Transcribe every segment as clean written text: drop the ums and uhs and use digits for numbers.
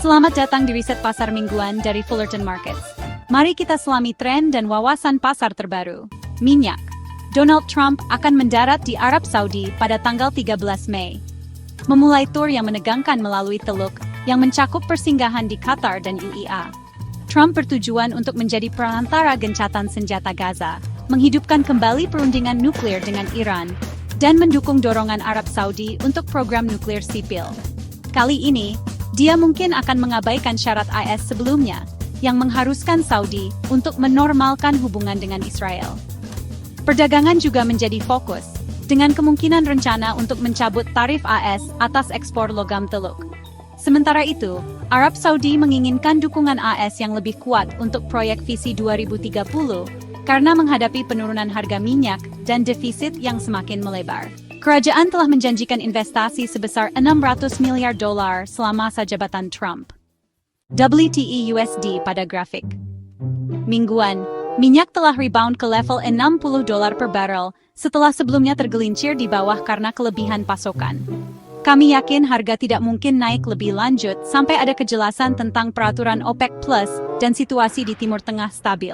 Selamat datang di Riset Pasar Mingguan dari Fullerton Markets. Mari kita selami tren dan wawasan pasar terbaru. Minyak. Donald Trump akan mendarat di Arab Saudi pada tanggal 13 Mei. Memulai tur yang menegangkan melalui Teluk yang mencakup persinggahan di Qatar dan UEA. Trump bertujuan untuk menjadi perantara gencatan senjata Gaza, menghidupkan kembali perundingan nuklir dengan Iran, dan mendukung dorongan Arab Saudi untuk program nuklir sipil. Kali ini, dia mungkin akan mengabaikan syarat AS sebelumnya, yang mengharuskan Saudi untuk menormalkan hubungan dengan Israel. Perdagangan juga menjadi fokus, dengan kemungkinan rencana untuk mencabut tarif AS atas ekspor logam teluk. Sementara itu, Arab Saudi menginginkan dukungan AS yang lebih kuat untuk proyek visi 2030 karena menghadapi penurunan harga minyak dan defisit yang semakin melebar. Kerajaan telah menjanjikan investasi sebesar $600 miliar selama masa jabatan Trump. WTI USD pada grafik. Mingguan, minyak telah rebound ke level $60 per barrel setelah sebelumnya tergelincir di bawah karena kelebihan pasokan. Kami yakin harga tidak mungkin naik lebih lanjut sampai ada kejelasan tentang peraturan OPEC Plus dan situasi di Timur Tengah stabil.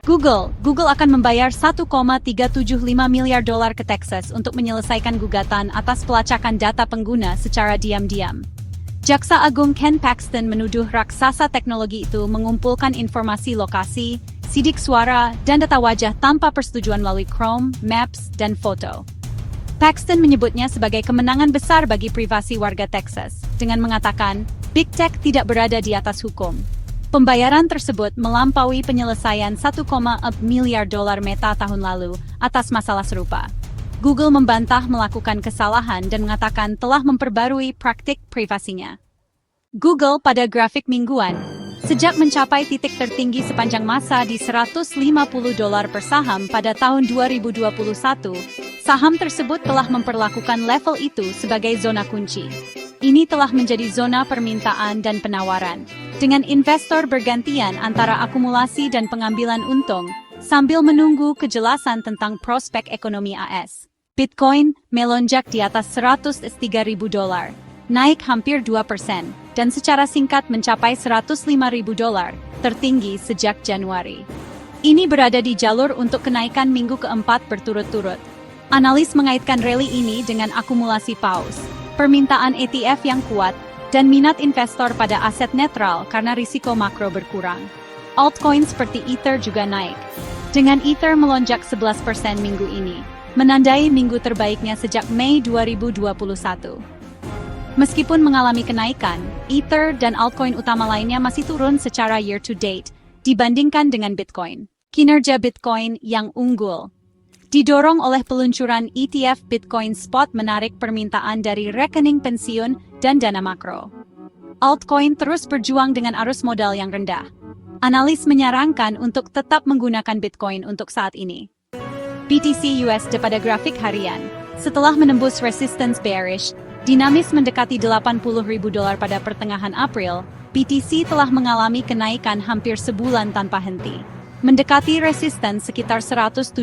Google akan membayar $1,375 miliar ke Texas untuk menyelesaikan gugatan atas pelacakan data pengguna secara diam-diam. Jaksa Agung Ken Paxton menuduh raksasa teknologi itu mengumpulkan informasi lokasi, sidik suara, dan data wajah tanpa persetujuan melalui Chrome, Maps, dan foto. Paxton menyebutnya sebagai kemenangan besar bagi privasi warga Texas, dengan mengatakan, Big Tech tidak berada di atas hukum. Pembayaran tersebut melampaui penyelesaian $1,4 miliar Meta tahun lalu atas masalah serupa. Google membantah melakukan kesalahan dan mengatakan telah memperbarui praktik privasinya. Google pada grafik mingguan, sejak mencapai titik tertinggi sepanjang masa di $150 per saham pada tahun 2021, saham tersebut telah memperlakukan level itu sebagai zona kunci. Ini telah menjadi zona permintaan dan penawaran, dengan investor bergantian antara akumulasi dan pengambilan untung, sambil menunggu kejelasan tentang prospek ekonomi AS. Bitcoin melonjak di atas $103.000, naik hampir 2%, dan secara singkat mencapai $105.000, tertinggi sejak Januari. Ini berada di jalur untuk kenaikan minggu keempat berturut-turut. Analis mengaitkan rally ini dengan akumulasi paus, permintaan ETF yang kuat, dan minat investor pada aset netral karena risiko makro berkurang. Altcoin seperti Ether juga naik, dengan Ether melonjak 11% minggu ini, menandai minggu terbaiknya sejak Mei 2021. Meskipun mengalami kenaikan, Ether dan altcoin utama lainnya masih turun secara year-to-date dibandingkan dengan Bitcoin. Kinerja Bitcoin yang unggul didorong oleh peluncuran ETF Bitcoin Spot menarik permintaan dari rekening pensiun dan dana makro. Altcoin terus berjuang dengan arus modal yang rendah. Analis menyarankan untuk tetap menggunakan Bitcoin untuk saat ini. BTC USD pada grafik harian, setelah menembus resistance bearish, dinamis mendekati $80.000 pada pertengahan April, BTC telah mengalami kenaikan hampir sebulan tanpa henti. Mendekati resisten sekitar $107.000,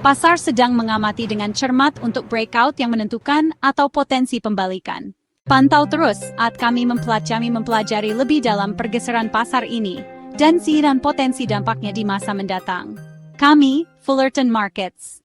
pasar sedang mengamati dengan cermat untuk breakout yang menentukan atau potensi pembalikan. Pantau terus saat kami mempelajari lebih dalam pergeseran pasar ini dan potensi dampaknya di masa mendatang. Kami, Fullerton Markets.